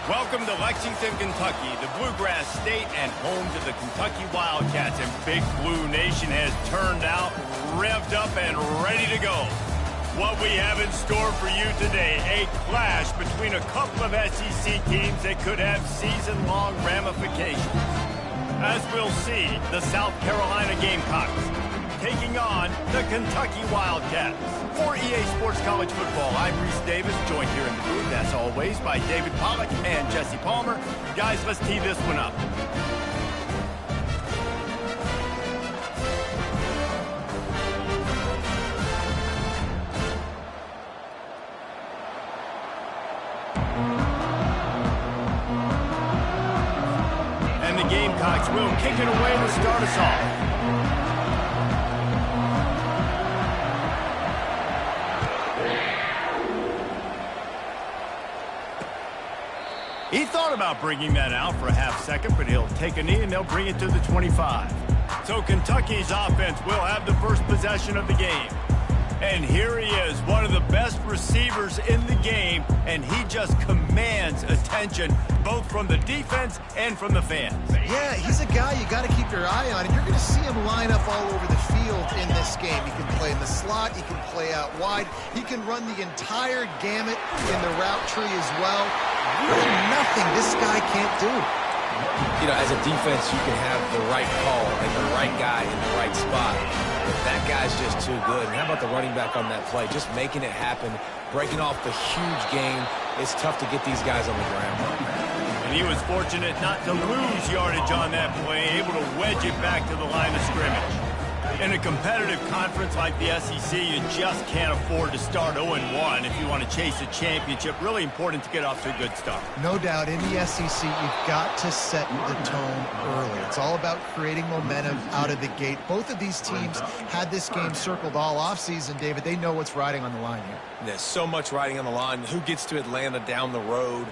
Welcome to Lexington, Kentucky, the Bluegrass State and home to the Kentucky Wildcats. And Big Blue Nation has turned out, revved up, and ready to go. What we have in store for you today, a clash between a couple of SEC teams that could have season-long ramifications. As we'll see, the South Carolina Gamecocks taking on the Kentucky Wildcats. For EA Sports College Football, I'm Reese Davis, joined here in the booth, as always, by David Pollack and Jesse Palmer. Guys, let's tee this one up. And the Gamecocks will kick it away to start us off. He thought about bringing that out for a half second, but he'll take a knee and they'll bring it to the 25. So Kentucky's offense will have the first possession of the game. And here he is, one of the best receivers in the game, and he just commands attention, both from the defense and from the fans. Yeah, he's a guy you got to keep your eye on, and you're going to see him line up all over the field in this game. He can play in the slot, he can play out wide, he can run the entire gamut in the route tree as well. Really nothing this guy can't do. You know, as a defense, you can have the right call and the right guy in the right spot. But that guy's just too good. And how about the running back on that play? Just making it happen, breaking off the huge game. It's tough to get these guys on the ground. And he was fortunate not to lose yardage on that play, able to wedge it back to the line of scrimmage. In a competitive conference like the SEC, you just can't afford to start 0-1 if you want to chase a championship. Really important to get off to a good start. No doubt, in the SEC, you've got to set the tone early. It's all about creating momentum out of the gate. Both of these teams had this game circled all offseason, David. They know what's riding on the line here. There's so much riding on the line. Who gets to Atlanta down the road?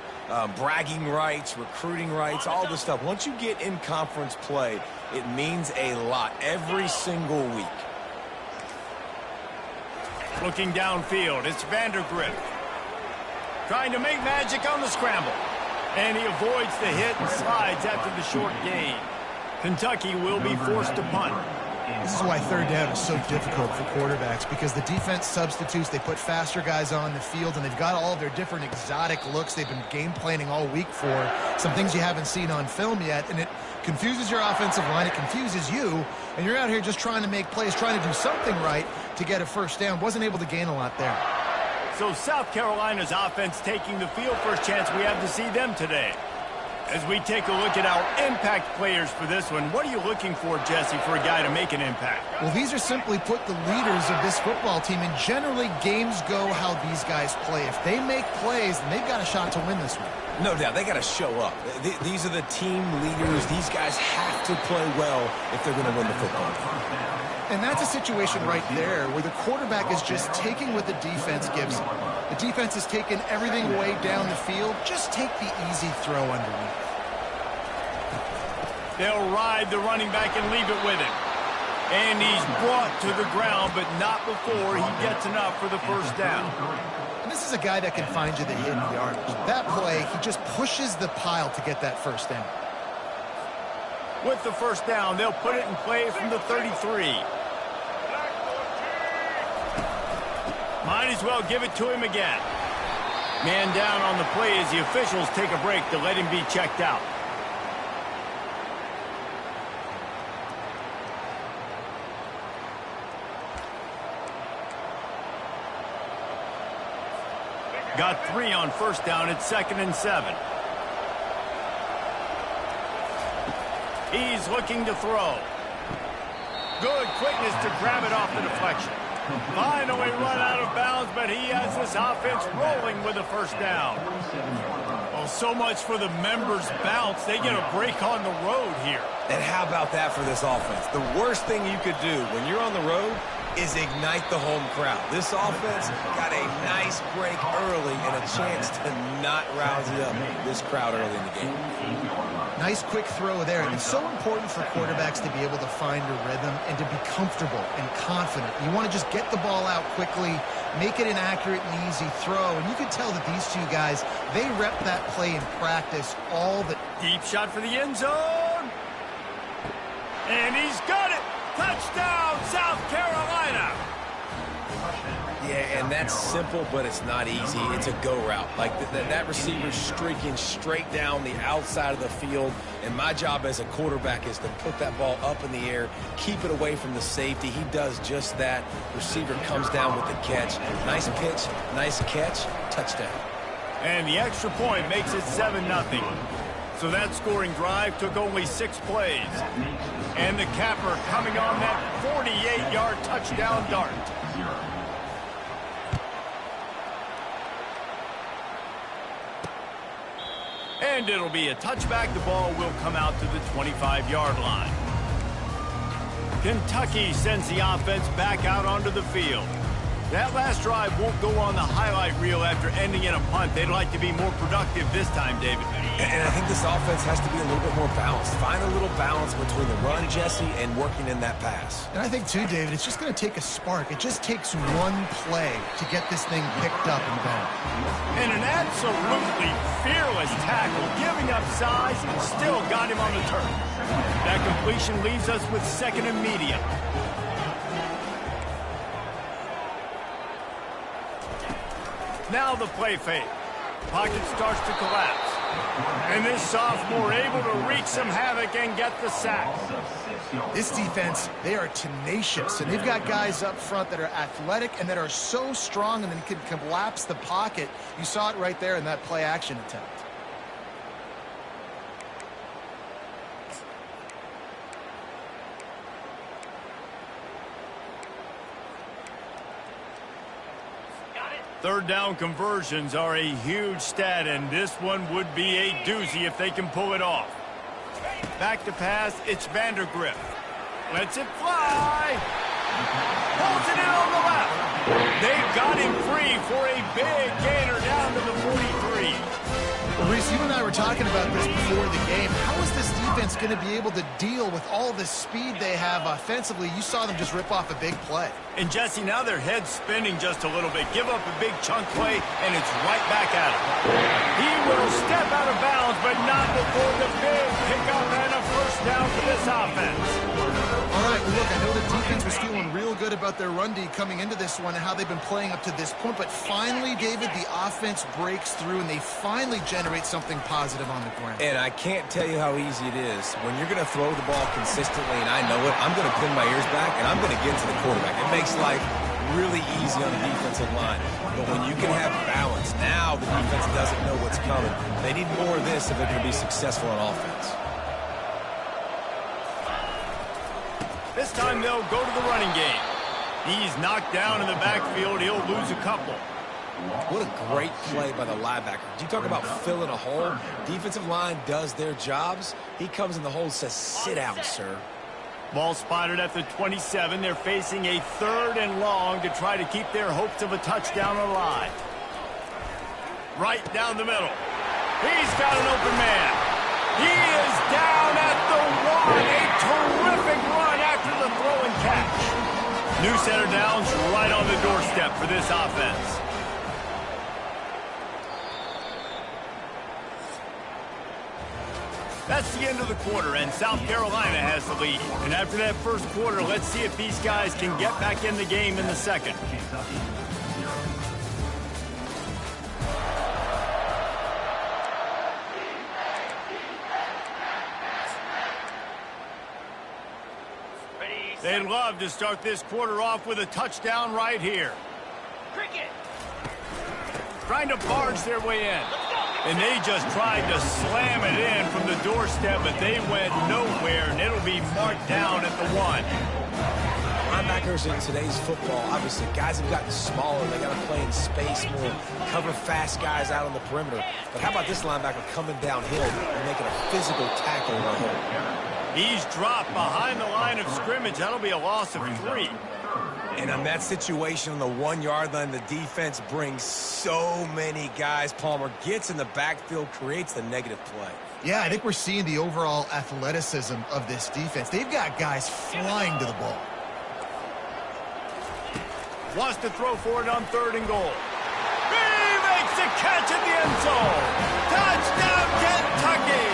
Bragging rights, recruiting rights, all this stuff. Once you get in conference play, it means a lot every single week. Looking downfield, it's Vandergrift. Trying to make magic on the scramble. And he avoids the hit and slides after the short gain. Kentucky will be forced to punt. This is why third down is so difficult for quarterbacks, because the defense substitutes, they put faster guys on the field, and they've got all their different exotic looks they've been game planning all week for, some things you haven't seen on film yet, and it confuses your offensive line, it confuses you, and you're out here just trying to make plays, trying to do something right to get a first down. Wasn't able to gain a lot there. So South Carolina's offense taking the field. First chance we have to see them today. As we take a look at our impact players for this one, what are you looking for, Jesse, for a guy to make an impact? Well, these are simply put the leaders of this football team, and generally games go how these guys play. If they make plays, then they've got a shot to win this one. No doubt, they got to show up. These are the team leaders. These guys have to play well if they're going to win the football game. And that's a situation right there where the quarterback is just taking what the defense gives him. The defense is taking everything way down the field. Just take the easy throw underneath. They'll ride the running back and leave it with him. And he's brought to the ground, but not before he gets enough for the first down. And this is a guy that can find you the hidden yardage. That play, he just pushes the pile to get that first down. With the first down, they'll put it in play from the 33. Might as well give it to him again. Man down on the play as the officials take a break to let him be checked out. Got 3 on first down. It's 2nd and 7. He's looking to throw. Good quickness to grab it off the deflection. Finally run out of bounds, but he has this offense rolling with a first down. Well, so much for the members' bounce. They get a break on the road here. And how about that for this offense? The worst thing you could do when you're on the road is ignite the home crowd. This offense got a nice break early and a chance to not rouse up this crowd early in the game. Nice quick throw there. It's so important for quarterbacks to be able to find a rhythm and to be comfortable and confident. You want to just get the ball out quickly, make it an accurate and easy throw. And you can tell that these two guys, they rep that play in practice all the... Deep shot for the end zone. And he's got it. Touchdown, South Carolina. Yeah, and that's simple, but it's not easy. It's a go route. Like that receiver's streaking straight down the outside of the field, and my job as a quarterback is to put that ball up in the air, keep it away from the safety. He does just that. Receiver comes down with the catch. Nice pitch, nice catch, touchdown. And the extra point makes it 7-0. So that scoring drive took only 6 plays. And the capper coming on that 48-yard touchdown dart. And it'll be a touchback. The ball will come out to the 25-yard line. Kentucky sends the offense back out onto the field. That last drive won't go on the highlight reel after ending in a punt. They'd like to be more productive this time, David. And I think this offense has to be a little bit more balanced. Find a little balance between the run, Jesse, and working in that pass. And I think, too, David, it's just going to take a spark. It just takes one play to get this thing picked up and going. And an absolutely fearless tackle, giving up size, still got him on the turf. That completion leaves us with 2nd and medium. Now the play fake. Pocket starts to collapse. And this sophomore able to wreak some havoc and get the sack. This defense, they are tenacious, and they've got guys up front that are athletic and that are so strong and then can collapse the pocket. You saw it right there in that play action attempt. Third down conversions are a huge stat, and this one would be a doozy if they can pull it off. Back to pass, it's Vandergrift. Lets it fly. Pulls it in on the left. They've got him free for a big gainer down to the 43. Well, Reese, you and I were talking about this before the game. How is this defense going to be able to deal with all the speed they have offensively? You saw them just rip off a big play. And, Jesse, now their head's spinning just a little bit. Give up a big chunk play, and it's right back at him. He will step out of bounds, but not before the big pickup and a first down for this offense. All right, well, look, I know the defense was feeling real good about their run D coming into this one and how they've been playing up to this point, but finally, David, the offense breaks through, and they finally generate something positive on the ground. And I can't tell you how easy it is. When you're going to throw the ball consistently, and I know it, I'm going to pin my ears back, and I'm going to get to the quarterback. It makes life really easy on the defensive line. But when you can have balance, now the defense doesn't know what's coming. They need more of this if they're going to be successful on offense. This time they'll go to the running game. He's knocked down in the backfield. He'll lose a couple. What a great play by the linebacker. You talk about filling a hole. Defensive line does their jobs. He comes in the hole and says, sit down, sir. Ball spotted at the 27. They're facing a 3rd and long to try to keep their hopes of a touchdown alive. Right down the middle. He's got an open man. He is down at the 1. A terrific run after the throw and catch. New center downs right on the doorstep for this offense. That's the end of the quarter, and South Carolina has the lead. And after that first quarter, let's see if these guys can get back in the game in the second. They'd love to start this quarter off with a touchdown right here. Trying to barge their way in. And they just tried to slam it in from the doorstep, but they went nowhere, and it'll be marked down at the 1. Linebackers in today's football, obviously, guys have gotten smaller. They got to play in space more, cover fast guys out on the perimeter. But how about this linebacker coming downhill and making a physical tackle in the hole? He's dropped behind the line of scrimmage. That'll be a loss of 3. And on that situation on the 1-yard line, the defense brings so many guys. Palmer gets in the backfield, creates the negative play. Yeah, I think we're seeing the overall athleticism of this defense. They've got guys flying to the ball. Wants to throw for it on 3rd and goal. He makes a catch at the end zone. Touchdown, Kentucky!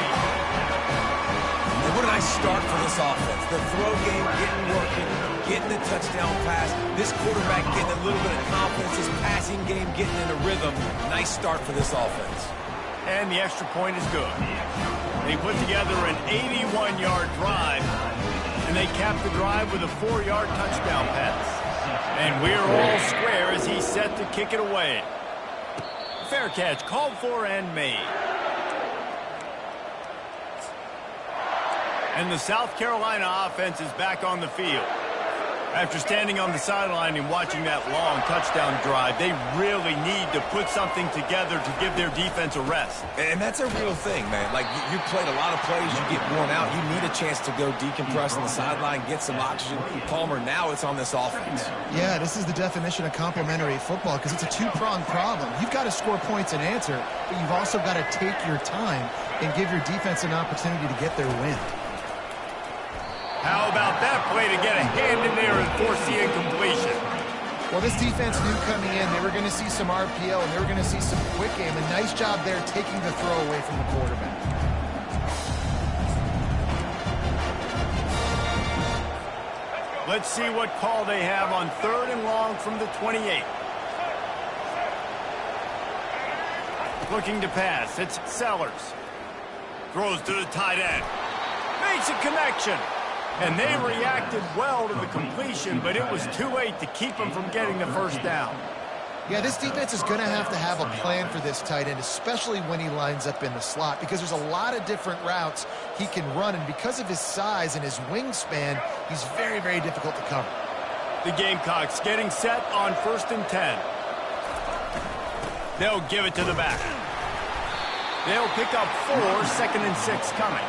And what a nice start for this offense. The throw game getting working, getting the touchdown pass. This quarterback getting a little bit of confidence. His passing game getting in a rhythm. Nice start for this offense. And the extra point is good. They put together an 81-yard drive, and they capped the drive with a 4-yard touchdown pass. And we're all square as he's set to kick it away. Fair catch called for and made. And the South Carolina offense is back on the field. After standing on the sideline and watching that long touchdown drive, they really need to put something together to give their defense a rest. And that's a real thing, man. Like, you played a lot of plays, you get worn out. You need a chance to go decompress on the sideline, get some oxygen. Palmer, now it's on this offense. Yeah, this is the definition of complementary football because it's a two-pronged problem. You've got to score points and answer, but you've also got to take your time and give your defense an opportunity to get their win. How about that play to get a hand in there and force the incompletion? Well, this defense knew coming in they were going to see some RPO and they were going to see some quick game. A nice job there taking the throw away from the quarterback. Let's see what call they have on 3rd and long from the 28. Looking to pass. It's Sellers. Throws to the tight end. Makes a connection. And they reacted well to the completion, but it was too late to keep them from getting the first down. Yeah, this defense is going to have a plan for this tight end, especially when he lines up in the slot, because there's a lot of different routes he can run, and because of his size and his wingspan, he's very, very difficult to cover. The Gamecocks getting set on 1st and 10. They'll give it to the back. They'll pick up 4, 2nd and 6 coming.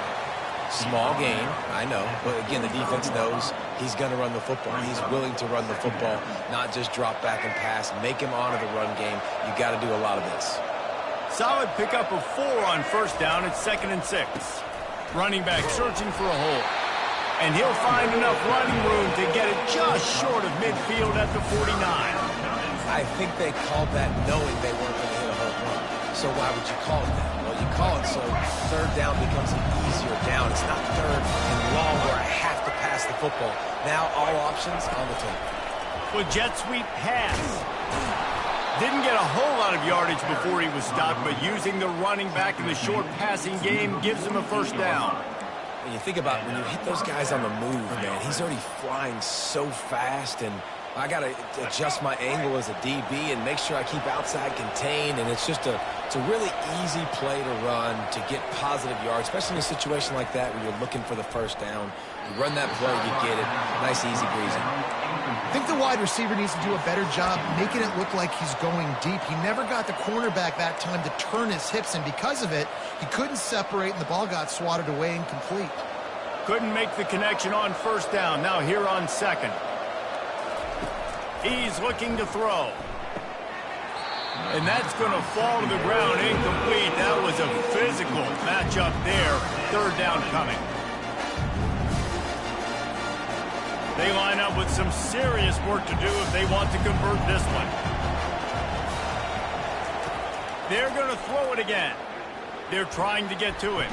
Small game, I know. But again, the defense knows he's going to run the football. He's willing to run the football, not just drop back and pass. Make him honor the run game. You got to do a lot of this. Solid pickup of 4 on 1st down at 2nd and 6. Running back searching for a hole. And he'll find enough running room to get it just short of midfield at the 49. I think they called that knowing they weren't going to hit a home run. So why would you call it that? Well, you call it so 3rd down becomes an easier down. It's not 3rd and long where I have to pass the football. Now all options on the table. Well, jet sweep pass. Didn't get a whole lot of yardage before he was stopped, but using the running back in the short passing game gives him a 1st down. And you think about when you hit those guys on the move, man, he's already flying so fast, and I got to adjust my angle as a DB and make sure I keep outside contained, and it's a really easy play to run to get positive yards, especially in a situation like that where you're looking for the 1st down. You run that play, you get it. Nice, easy, breezy. I think the wide receiver needs to do a better job making it look like he's going deep. He never got the cornerback that time to turn his hips, and because of it, he couldn't separate, and the ball got swatted away incomplete. Couldn't make the connection on 1st down. Now here on 2nd. He's looking to throw. And that's going to fall to the ground incomplete. That was a physical matchup there. 3rd down coming. They line up with some serious work to do if they want to convert this one. They're going to throw it again. They're trying to get to it.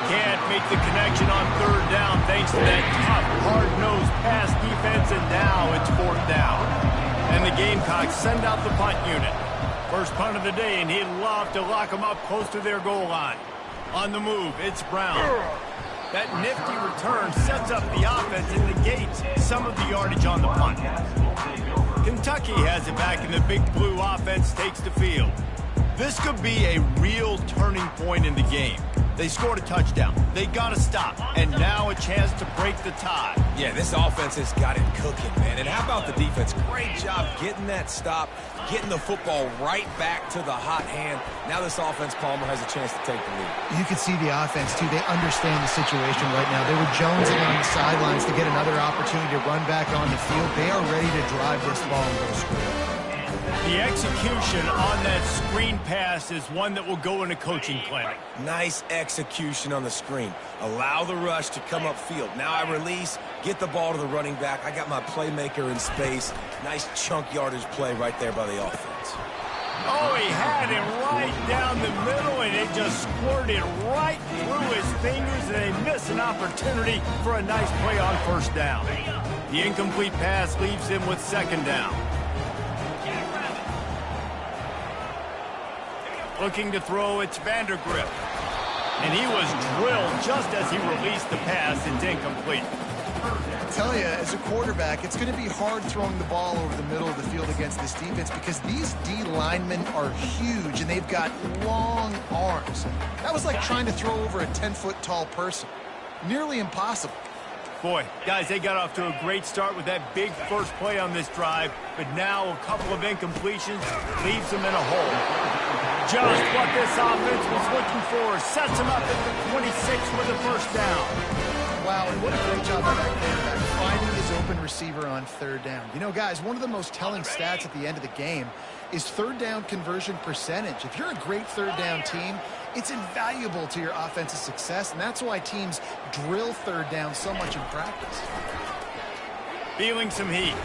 Can't make the connection on 3rd down thanks to that tough, hard-nosed pass defense, and now it's 4th down. And the Gamecocks send out the punt unit. First punt of the day, and he'd love to lock them up close to their goal line. On the move, it's Brown. That nifty return sets up the offense and negates some of the yardage on the punt. Kentucky has it back, and the Big Blue offense takes the field. This could be a real turning point in the game. They scored a touchdown. They got to stop. And now a chance to break the tie. Yeah, this offense has got it cooking, man. And how about the defense? Great job getting that stop, getting the football right back to the hot hand. Now this offense, Palmer, has a chance to take the lead. You can see the offense, too. They understand the situation right now. They were jonesing on the sidelines to get another opportunity to run back on the field. They are ready to drive this ball and go score. The execution on that screen pass is one that will go in a coaching clinic. Nice execution on the screen. Allow the rush to come upfield. Now I release, get the ball to the running back. I got my playmaker in space. Nice chunk yardage play right there by the offense. Oh, he had him right down the middle, and it just squirted right through his fingers, and they missed an opportunity for a nice play on first down. The incomplete pass leaves him with second down. Looking to throw, it's Vandergrift. And he was drilled just as he released the pass. It's incomplete. I tell you, as a quarterback, it's going to be hard throwing the ball over the middle of the field against this defense because these D linemen are huge and they've got long arms. That was like trying to throw over a 10-foot tall person. Nearly impossible. Boy, guys, they got off to a great start with that big first play on this drive, but now a couple of incompletions leaves them in a hole. Just what this offense was looking for. Sets him up at the 26 with a first down. Wow, and what a great job by that quarterback finding his open receiver on third down. You know, guys, one of the most telling stats at the end of the game is third down conversion percentage. If you're a great third down team, it's invaluable to your offensive success, and that's why teams drill third down so much in practice. Feeling some heat.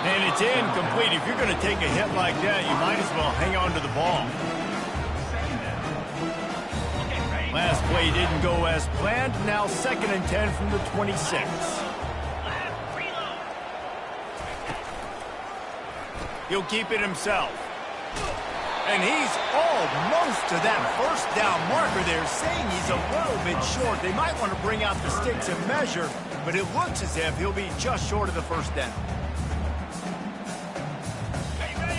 And it's incomplete. If you're going to take a hit like that, you might as well hang on to the ball. Last play didn't go as planned. Now 2nd and 10 from the 26. He'll keep it himself. And he's almost to that first down marker there, saying he's a little bit short. They might want to bring out the sticks and measure, but it looks as if he'll be just short of the first down.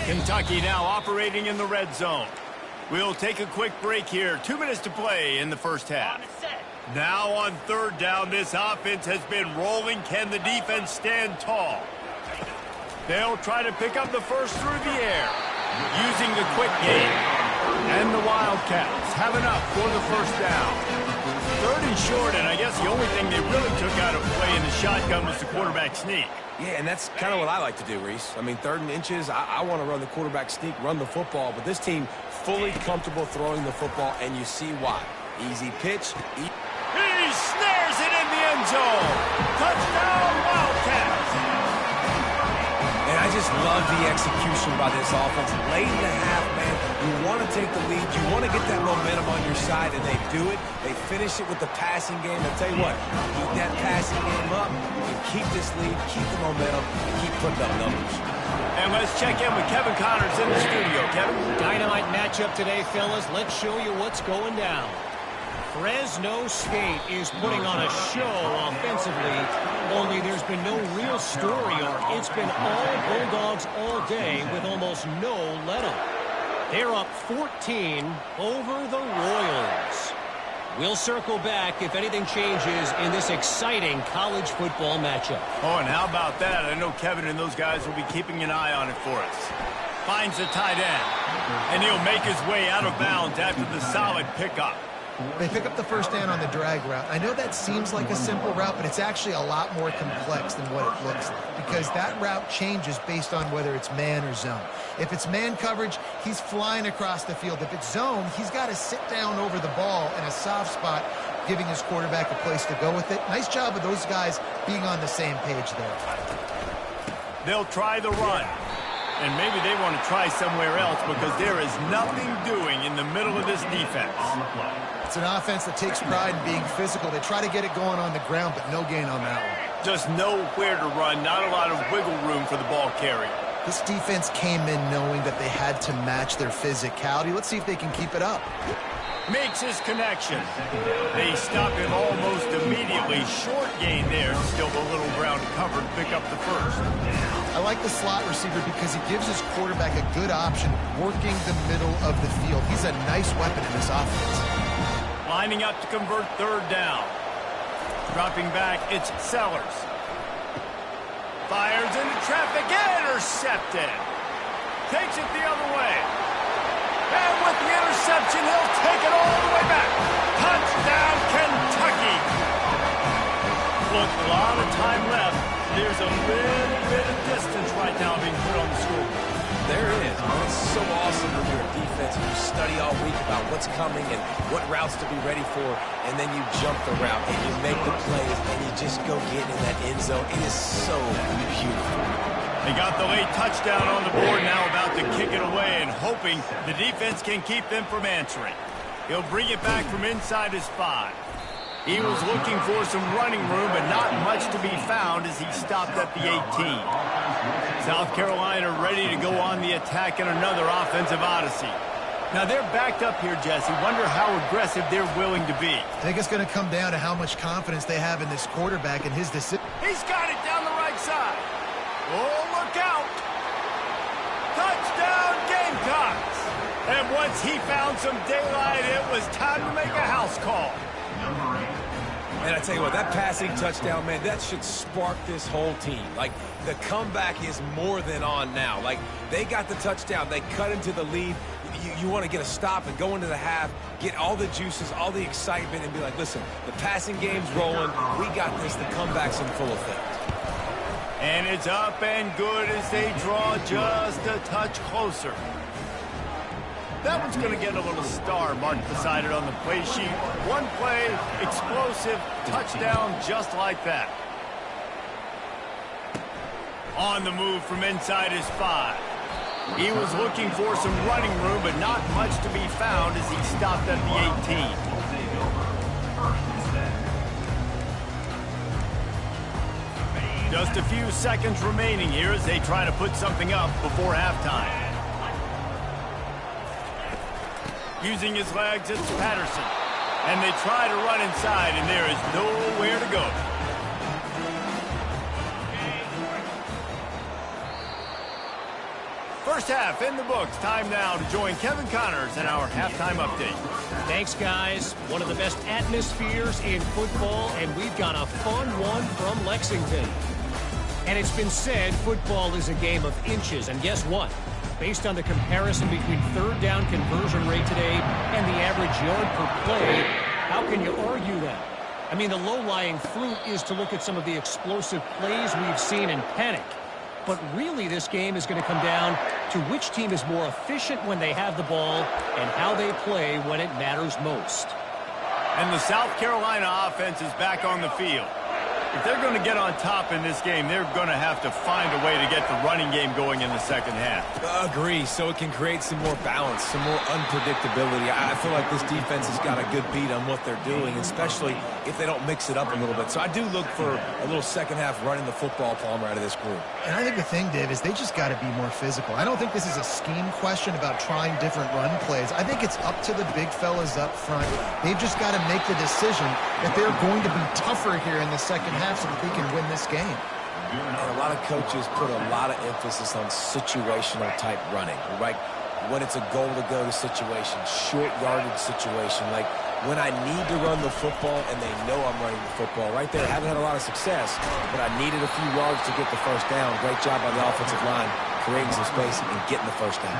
Kentucky now operating in the red zone. We'll take a quick break here. 2 minutes to play in the first half. Now on third down, this offense has been rolling. Can the defense stand tall? They'll try to pick up the first through the air, using the quick game. And the Wildcats have enough for the first down. 3rd and short, and I guess the only thing they really took out of play in the shotgun was the quarterback sneak. Yeah, and that's kind of what I like to do, Reese. I mean, 3rd and inches, I want to run the quarterback sneak, run the football, but this team fully comfortable throwing the football, and you see why. Easy pitch. He snares it in the end zone. Touchdown, Wildcats. And I just love the execution by this offense. Late in the half, man, you want to take the lead. You want to get that momentum on your side, and they do it. They finish it with the passing game. I'll tell you what, keep that passing game up. You can keep this lead, keep the momentum, and keep putting up numbers. And let's check in with Kevin Connors in the studio. Kevin? Dynamite matchup today, fellas. Let's show you what's going down. Fresno State is putting on a show offensively, only there's been no real story arc. It's been all Bulldogs all day with almost no let-up. They're up 14 over the Royals. We'll circle back if anything changes in this exciting college football matchup. Oh, and how about that? I know Kevin and those guys will be keeping an eye on it for us. Finds the tight end, and he'll make his way out of bounds after the solid pickup. They pick up the first down on the drag route. I know that seems like a simple route, but it's actually a lot more complex than what it looks like because that route changes based on whether it's man or zone. If it's man coverage, he's flying across the field. If it's zone, he's got to sit down over the ball in a soft spot, giving his quarterback a place to go with it. Nice job of those guys being on the same page there. They'll try the run. And maybe they want to try somewhere else because there is nothing doing in the middle of this defense. It's an offense that takes pride in being physical. They try to get it going on the ground, but no gain on that one. Just nowhere to run, not a lot of wiggle room for the ball carrier. This defense came in knowing that they had to match their physicality. Let's see if they can keep it up. Makes his connection. They stop him almost immediately. Short gain there. Still a little ground covered. Pick up the first. I like the slot receiver because he gives his quarterback a good option working the middle of the field. He's a nice weapon in this offense. Lining up to convert third down. Dropping back, it's Sellers. Fires into traffic. Intercepted. Takes it the other way. And with the interception, he'll take it all the way back. Touchdown, Kentucky. Look, a lot of time left. There's a little bit of distance right now being put on the scoreboard. There it is. so awesome when you're a defense and you study all week about what's coming and what routes to be ready for, and then you jump the route and you make the plays and you just go get in that end zone. It is so beautiful. They got the late touchdown on the board, now about to kick it away and hoping the defense can keep them from answering. He'll bring it back from inside his 5. He was looking for some running room, but not much to be found as he stopped at the 18. South Carolina ready to go on the attack in another offensive odyssey. Now they're backed up here, Jesse. Wonder how aggressive they're willing to be. I think it's going to come down to how much confidence they have in this quarterback and his decision. He's got it down the right side. Oh, look out. Touchdown, Gamecocks. And once he found some daylight, it was time to make a house call. And I tell you what, that passing touchdown, man, that should spark this whole team. Like, the comeback is more than on now. Like, they got the touchdown. They cut into the lead. You want to get a stop and go into the half, get all the juices, all the excitement, and be like, listen, the passing game's rolling. We got this. The comeback's in full effect. And it's up and good as they draw just a touch closer. That one's going to get a little star marked beside it on the play sheet. One play, explosive, touchdown just like that. On the move from inside his 5. He was looking for some running room, but not much to be found as he stopped at the 18. Just a few seconds remaining here as they try to put something up before halftime. Using his legs, it's Patterson. And they try to run inside, and there is nowhere to go. First half in the books. Time now to join Kevin Connors in our halftime update. Thanks, guys. One of the best atmospheres in football, and we've got a fun one from Lexington. And it's been said football is a game of inches, and guess what? Based on the comparison between third down conversion rate today and the average yard per play, how can you argue that? I mean, the low-lying fruit is to look at some of the explosive plays we've seen and panic. But really, this game is going to come down to which team is more efficient when they have the ball and how they play when it matters most. And the South Carolina offense is back on the field. If they're going to get on top in this game, they're going to have to find a way to get the running game going in the second half. Agree, so it can create some more balance, some more unpredictability. I feel like this defense has got a good beat on what they're doing, especially if they don't mix it up a little bit. So I do look for a little second half running the football, Palmer, out of this group. And I think the thing, Dave, is they just got to be more physical. I don't think this is a scheme question about trying different run plays. I think it's up to the big fellas up front. They've just got to make the decision that they're going to be tougher here in the second half so that they can win this game. And a lot of coaches put a lot of emphasis on situational type running, right? When it's a goal to go to situation, short yardage situation, like when I need to run the football and they know I'm running the football. Right there, haven't had a lot of success, but I needed a few yards to get the first down. Great job by the offensive line, creating some space and getting the first down.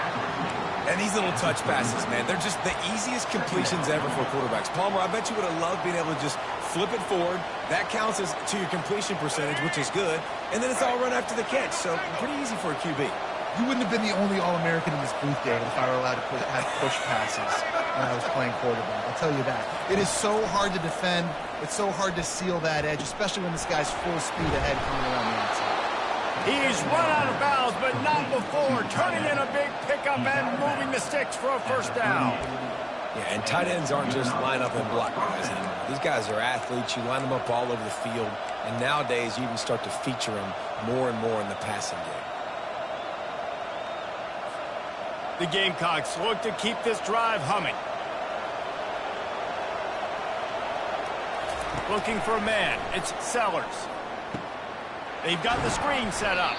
And these little touch passes, man, they're just the easiest completions ever for quarterbacks. Palmer, I bet you would have loved being able to just flip it forward. That counts as to your completion percentage, which is good. And then it's all run after the catch, so pretty easy for a QB. You wouldn't have been the only All-American in this booth, David, if I were allowed to have push passes when I was playing quarterback. I'll tell you that. It is so hard to defend. It's so hard to seal that edge, especially when this guy's full speed ahead coming around the outside. He's run out of bounds, but not before turning in a big pickup and moving the sticks for a first down. Yeah, and tight ends aren't just line up and block guys anymore. These guys are athletes. You line them up all over the field, and nowadays you even start to feature them more and more in the passing game. The Gamecocks look to keep this drive humming. Looking for a man. It's Sellers. They've got the screen set up.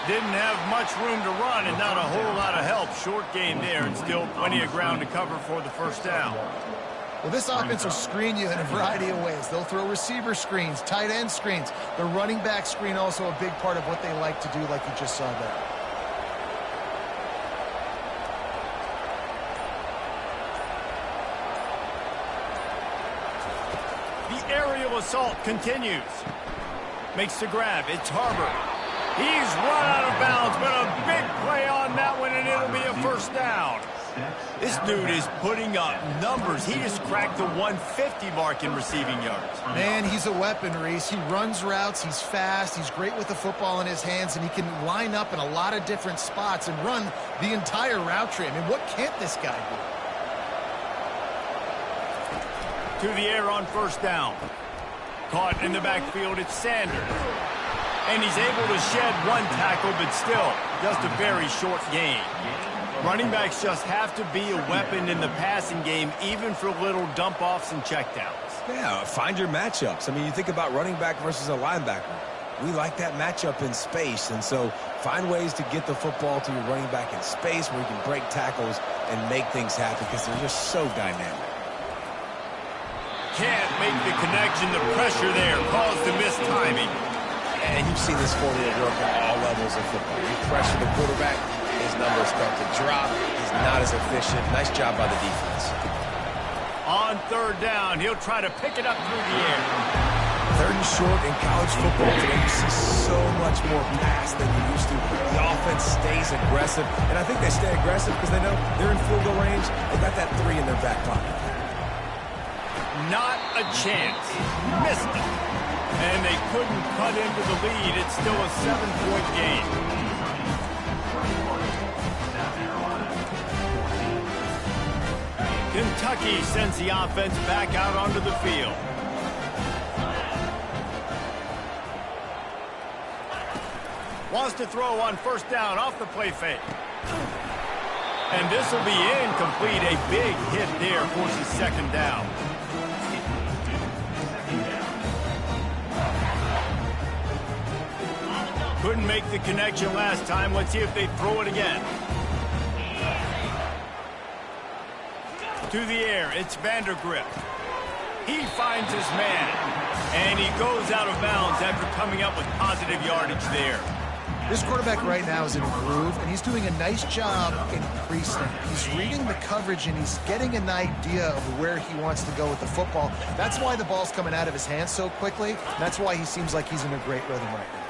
Didn't have much room to run and not a whole lot of help. Short game there and still plenty of ground to cover for the first down. Well, this offense will screen you in a variety of ways. They'll throw receiver screens, tight end screens. The running back screen also a big part of what they like to do, like you just saw there. The aerial assault continues. Makes the grab. It's Harbor. He's run out of bounds, but a big play on that one, and it'll be a first first down. This dude is putting up numbers. He just cracked the 150 mark in receiving yards. Man, he's a weapon, Reese. He runs routes, he's fast, he's great with the football in his hands, and he can line up in a lot of different spots and run the entire route tree. I mean, what can't this guy do? To the air on first down. Caught in the backfield, it's Sanders. And he's able to shed one tackle, but still, just a very short gain. Running backs just have to be a weapon in the passing game, even for little dump-offs and checkdowns. Yeah, find your matchups. I mean, you think about running back versus a linebacker. We like that matchup in space, and so find ways to get the football to your running back in space where you can break tackles and make things happen because they're just so dynamic. Can't make the connection. The pressure there caused the missed timing. And you've seen this formula work at all levels of football. You pressure the quarterback, his numbers start to drop. He's not as efficient. Nice job by the defense. On third down, he'll try to pick it up through the air. Third and short in college football today, you see so much more pass than you used to. The offense stays aggressive, and I think they stay aggressive because they know they're in field goal range. They've got that 3 in their back pocket. Not a chance. Missed it. And they couldn't cut into the lead. It's still a 7-point game. Kentucky sends the offense back out onto the field. Wants to throw on first down off the play fake. And this will be incomplete. A big hit there forces second down. Couldn't make the connection last time. Let's see if they throw it again. To the air, it's Vandergrift. He finds his man, and he goes out of bounds after coming up with positive yardage there. This quarterback right now is in a groove, and he's doing a nice job in creasing. He's reading the coverage, and he's getting an idea of where he wants to go with the football. That's why the ball's coming out of his hands so quickly. That's why he seems like he's in a great rhythm right now.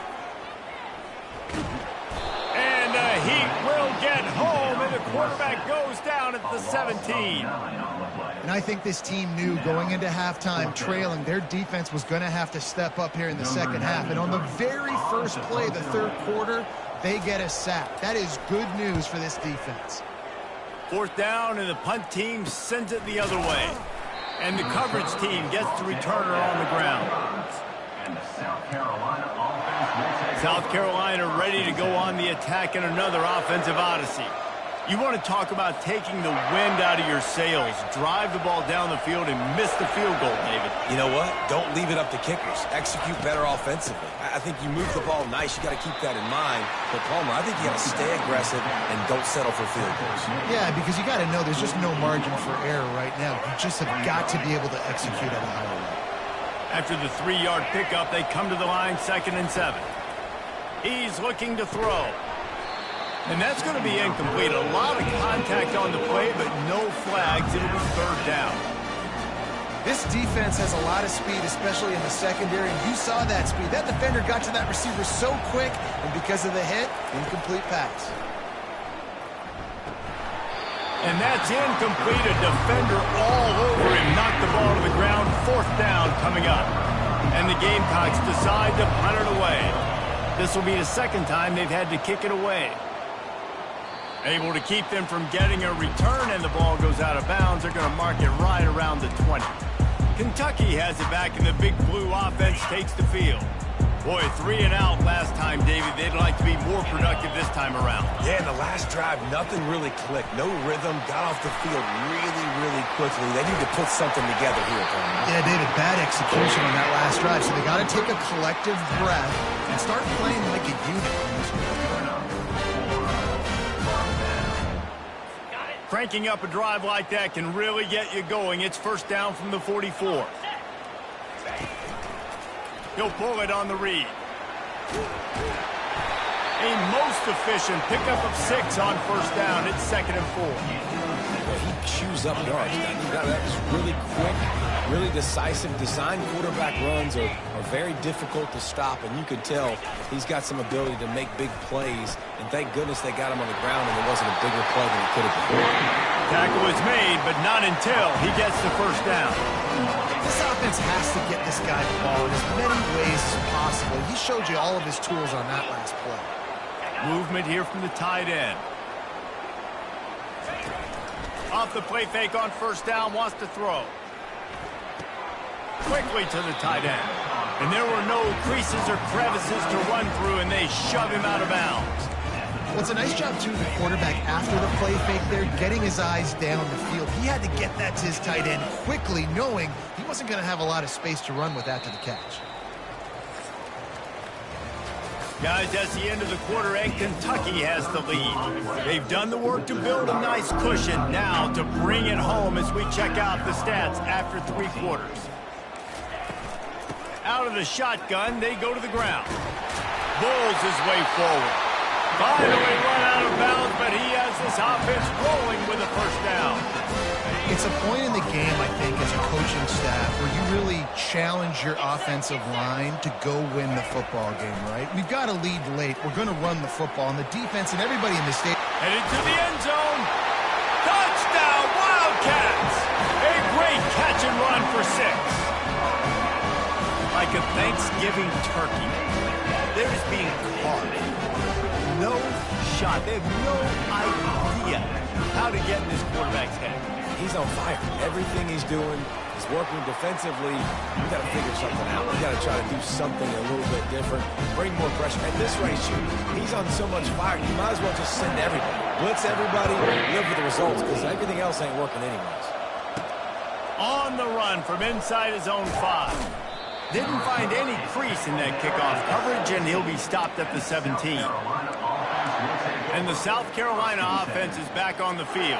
And the Heat will get home, and the quarterback goes down at the 17. And I think this team knew going into halftime trailing, their defense was going to have to step up here in the second half. And on the very first play of the third quarter, they get a sack. That is good news for this defense. Fourth down, and the punt team sends it the other way. And the coverage team gets the returner on the ground. And the South Carolina ready to go on the attack in another offensive odyssey. You want to talk about taking the wind out of your sails. Drive the ball down the field and miss the field goal, David. You know what? Don't leave it up to kickers. Execute better offensively. I think you move the ball nice. You got to keep that in mind. But, Palmer, I think you got to stay aggressive and don't settle for field goals. Yeah, because you got to know there's just no margin for error right now. You just have got to be able to execute at a high level. After the 3-yard pickup, they come to the line, 2nd and 7. He's looking to throw. And that's going to be incomplete. A lot of contact on the play, but no flags. It'll be third down. This defense has a lot of speed, especially in the secondary, and you saw that speed. That defender got to that receiver so quick, and because of the hit, incomplete pass. And that's incomplete. A defender all over him. Knocked the ball to the ground. Fourth down coming up. And the Gamecocks decide to punt it away. This will be the second time they've had to kick it away. Able to keep them from getting a return, and the ball goes out of bounds. They're going to mark it right around the 20. Kentucky has it back, and the Big Blue offense takes the field. Boy, 3 and out last time, David. They'd like to be more productive this time around. Yeah, in the last drive, nothing really clicked. No rhythm. Got off the field really, really quickly. They need to put something together here, Palmer. Yeah, David, bad execution on that last drive. So they got to take a collective breath and start playing like a unit. Cranking up a drive like that can really get you going. It's first down from the 44. He'll pull it on the read. A most efficient pickup of 6 on first down. It's 2nd and 4. Well, he chews up yards. That was really quick, really decisive. Design quarterback runs are very difficult to stop, and you can tell he's got some ability to make big plays, and thank goodness they got him on the ground and it wasn't a bigger play than it could have been. Tackle was made, but not until he gets the first down. This offense has to get this guy the ball in as many ways as possible. He showed you all of his tools on that last play. Movement here from the tight end. Off the play fake on first down, wants to throw. Quickly to the tight end. And there were no creases or crevices to run through, and they shove him out of bounds. Well, it's a nice job, too, the quarterback, after the play fake there, getting his eyes down the field. He had to get that to his tight end quickly, knowing he wasn't going to have a lot of space to run with after the catch. Guys, that's the end of the quarter, and Kentucky has the lead. They've done the work to build a nice cushion. Now to bring it home as we check out the stats after 3 quarters. Out of the shotgun, they go to the ground. Bowles his way forward. Finally run out of bounds, but he has this offense rolling with a first down. It's a point in the game, I think, as a coaching staff, where you really challenge your offensive line to go win the football game, right? We've got to lead late. We're going to run the football, and the defense and everybody in the state. Headed to the end zone. Touchdown, Wildcats! A great catch and run for 6. Like a Thanksgiving turkey, they're just being caught. No shot. They have no idea how to get in this quarterback's head. He's on fire. Everything he's doing is working defensively. We got to figure something out. We got to try to do something a little bit different, bring more pressure. At this rate, he's on so much fire, you might as well just send everybody. Blitz everybody, live with the results, because everything else ain't working anyways. On the run from inside his own 5. Didn't find any crease in that kickoff coverage, and he'll be stopped at the 17. And the South Carolina offense is back on the field.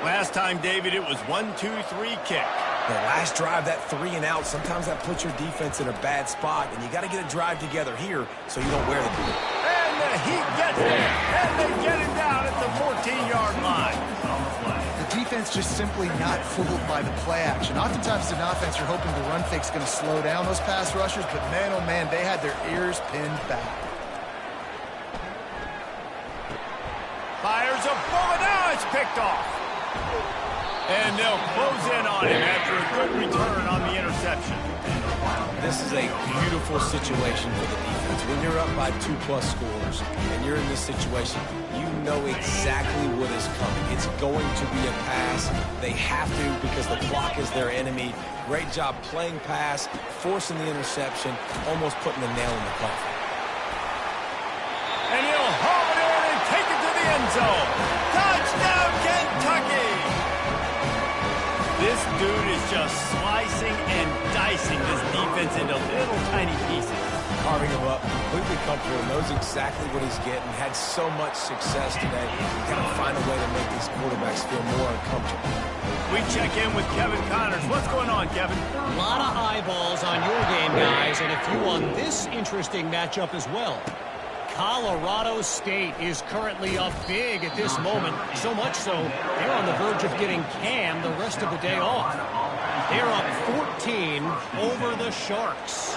Last time, David, it was 1-2-3 kick. The last drive, that 3 and out, sometimes that puts your defense in a bad spot, and you got to get a drive together here so you don't wear the boot. And the Heat gets there, and they get him down at the 14-yard line. The defense just simply not fooled by the play action. Oftentimes, as an offense, you're hoping the run fake's going to slow down those pass rushers, but man, oh man, they had their ears pinned back. Fires a bullet. Now it's picked off. And they'll close in on him after a good return on the interception. This is a beautiful situation for the defense. When you're up by 2+ scores and you're in this situation, you know exactly what is coming. It's going to be a pass. They have to, because the clock is their enemy. Great job playing pass, forcing the interception, almost putting the nail in the coffin. And he'll haul it in and take it to the end zone. Touchdown, Kentucky! This dude is just slicing and dicing this defense into little tiny pieces. Carving him up, completely comfortable, knows exactly what he's getting, had so much success today. He's got to find a way to make these quarterbacks feel more uncomfortable. We check in with Kevin Connors. What's going on, Kevin? A lot of eyeballs on your game, guys, and a few on this interesting matchup as well. Colorado State is currently up big at this moment, so much so they're on the verge of getting Cam the rest of the day off. They're up 14 over the Sharks.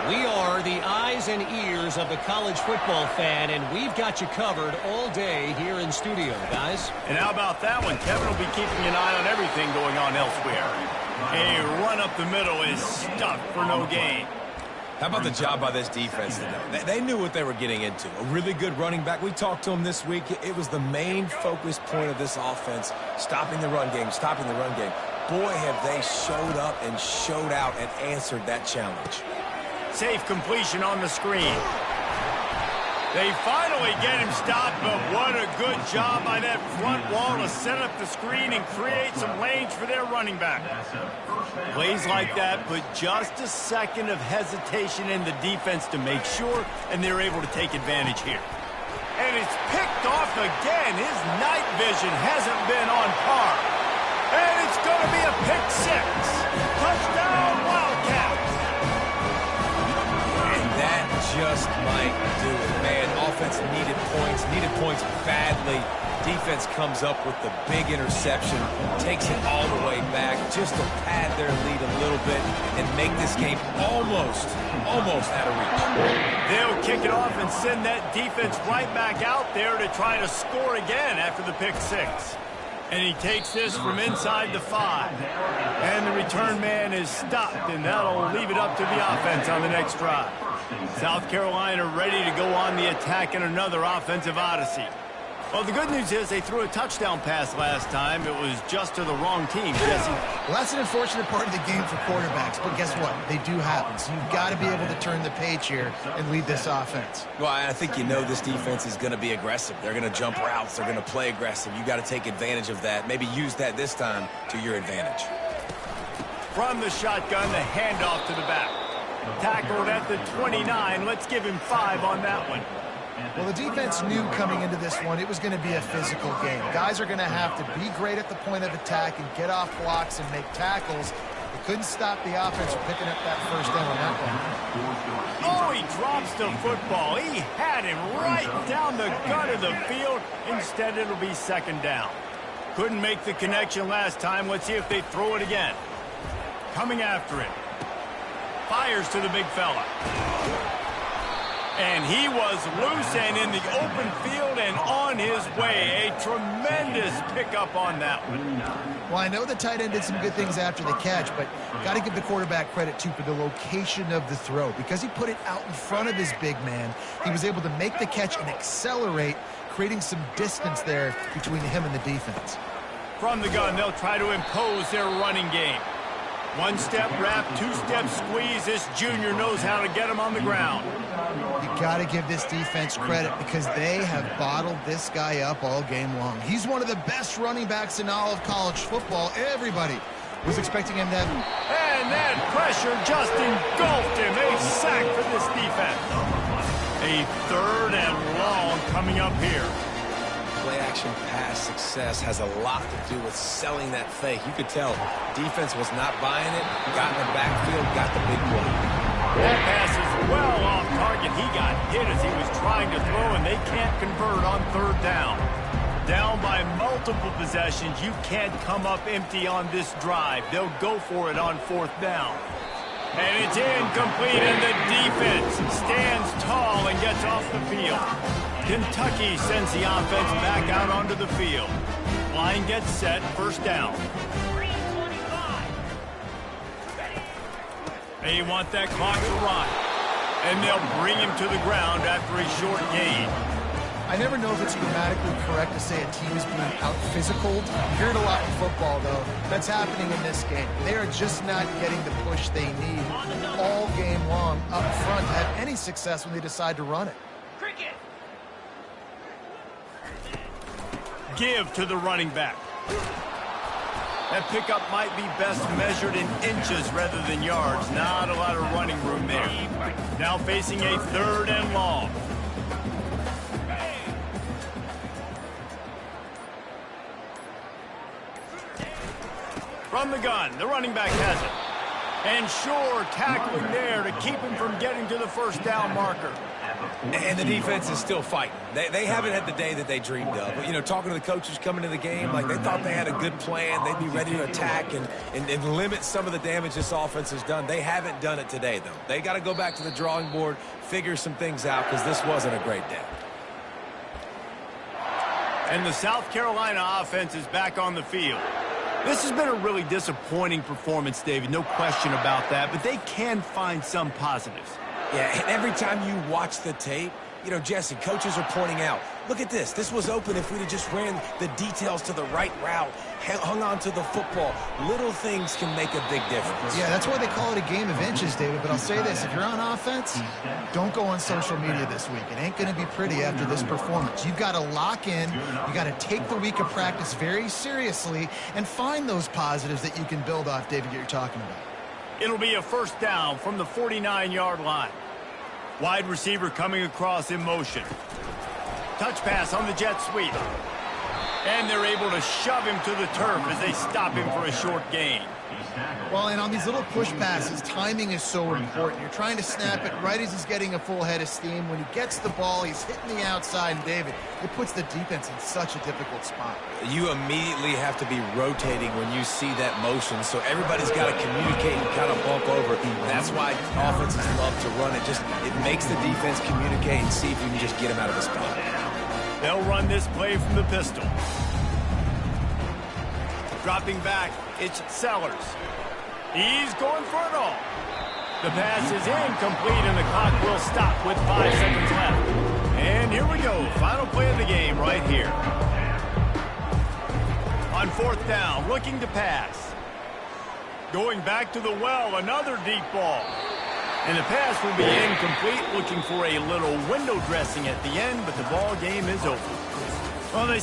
We are the eyes and ears of the college football fan, and we've got you covered all day here in studio, guys. And how about that one? Kevin will be keeping an eye on everything going on elsewhere. A run up the middle is stuck for no gain. How about the job by this defense today? They knew what they were getting into. A really good running back. We talked to him this week. It was the main focus point of this offense, stopping the run game, stopping the run game. Boy, have they showed up and showed out and answered that challenge. Safe completion on the screen. They finally get him stopped, but what a good job by that front wall to set up the screen and create some lanes for their running back. Plays like that put just a second of hesitation in the defense to make sure, and they're able to take advantage here. And it's picked off again. His night vision hasn't been on par. And it's going to be a pick 6. Touchdown, Wildcats! And that just might do it. Man, offense needed points badly. Defense comes up with the big interception, takes it all the way back just to pad their lead a little bit and make this game almost out of reach. They'll kick it off and send that defense right back out there to try to score again after the pick six. And he takes this from inside the 5. And the return man is stopped, and that'll leave it up to the offense on the next drive. South Carolina ready to go on the attack in another offensive odyssey. Well, the good news is they threw a touchdown pass last time. It was just to the wrong team. Jesse. Well, that's an unfortunate part of the game for quarterbacks, but guess what? They do happen. So you've got to be able to turn the page here and lead this offense. Well, I think you know this defense is going to be aggressive. They're going to jump routes. They're going to play aggressive. You got to take advantage of that. Maybe use that this time to your advantage. From the shotgun, the handoff to the back. Tackled at the 29. Let's give him 5 on that one. Well, the defense knew coming into this one it was going to be a physical game. Guys are going to have to be great at the point of attack and get off blocks and make tackles. They couldn't stop the offense from picking up that first down on that one. Oh, he drops the football. He had him right down the gut of the field. Instead, it'll be second down. Couldn't make the connection last time. Let's see if they throw it again. Coming after him. Fires to the big fella. And he was loose and in the open field and on his way. A tremendous pickup on that one. Well, I know the tight end did some good things after the catch, but got to give the quarterback credit, too, for the location of the throw. Because he put it out in front of his big man, he was able to make the catch and accelerate, creating some distance there between him and the defense. From the gun, they'll try to impose their running game. One-step wrap, two-step squeeze. This junior knows how to get him on the ground. You got to give this defense credit because they have bottled this guy up all game long. He's one of the best running backs in all of college football. Everybody was expecting him to have... And that pressure just engulfed him. A sack for this defense. A 3rd and long coming up here. Play-action pass success has a lot to do with selling that fake. You could tell defense was not buying it, got in the backfield, got the big play. That pass is well off target. He got hit as he was trying to throw, and they can't convert on 3rd down. Down by multiple possessions, you can't come up empty on this drive. They'll go for it on 4th down. And it's incomplete, and the defense stands tall and gets off the field. Kentucky sends the offense back out onto the field. Line gets set, 1st down. They want that clock to run. And they'll bring him to the ground after a short gain. I never know if it's grammatically correct to say a team is being out-physicaled. You hear it a lot in football, though. That's happening in this game. They are just not getting the push they need all game long up front to have any success when they decide to run it. Give to the running back. That pickup might be best measured in inches rather than yards. Not a lot of running room there. Now facing a 3rd and long. From the gun, the running back has it. And sure, tackling there to keep him from getting to the 1st down marker. And the defense is still fighting. They haven't had the day that they dreamed of. But, you know, talking to the coaches coming to the game, like they thought they had a good plan. They'd be ready to attack and limit some of the damage this offense has done. They haven't done it today, though. They got to go back to the drawing board, figure some things out, because this wasn't a great day. And the South Carolina offense is back on the field. This has been a really disappointing performance, David. No question about that, but they can find some positives. Yeah, and every time you watch the tape, you know, Jesse, coaches are pointing out, look at this. This was open if we'd have just ran the details to the right route, hung on to the football. Little things can make a big difference. Yeah, that's why they call it a game of inches, David. But I'll say this, if you're on offense, don't go on social media this week. It ain't going to be pretty after this performance. You've got to lock in. You got to take the week of practice very seriously and find those positives that you can build off, David, that you're talking about. It'll be a 1st down from the 49-yard line. Wide receiver coming across in motion. Touch pass on the jet sweep. And they're able to shove him to the turf as they stop him for a short gain. Well, and on these little push passes, timing is so important. You're trying to snap it right as he's getting a full head of steam. When he gets the ball, he's hitting the outside, and David, it puts the defense in such a difficult spot. You immediately have to be rotating when you see that motion, so everybody's got to communicate and kind of bump over. That's why offenses love to run it. It makes the defense communicate and see if you can just get him out of the spot. They'll run this play from the pistol. Dropping back, it's Sellers. He's going for it all. The pass is incomplete, and the clock will stop with 5 seconds left. And here we go. Final play of the game right here. On 4th down, looking to pass. Going back to the well, another deep ball. And the pass will be incomplete, looking for a little window dressing at the end, but the ball game is over. Well, they